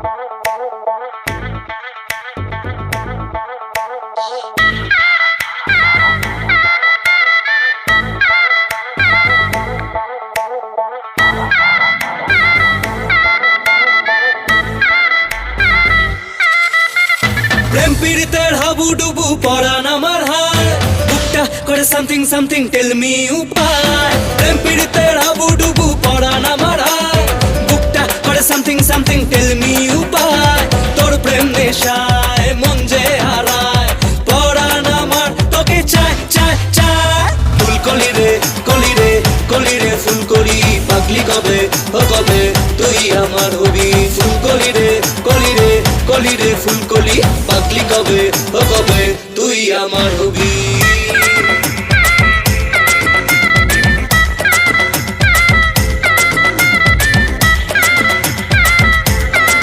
প্রেম পীড়িতের হাবুডুবু পরাণ আমার হায়, বুকটা করে সামথিং সামথিং টেল মি উপায়। প্রেম পীড়িতের হাবুডুবু পরাণ আমার হায়, বুকটা করে সামথিং সামথিং টেল মি উপায়। তোর প্রেম নেশায় মন যে হারায়, পরাণ আমার তোকে চায় চায় চায়। ফুলকলি রে কলি রে কলি রে ফুলকলি, পাগলি কবে ও কবে তুই আমার হবি। ফুলকলি রে কলি রে কলি রে ফুলকলি, পাগলি কবে ও কবে তুই আমার হবি।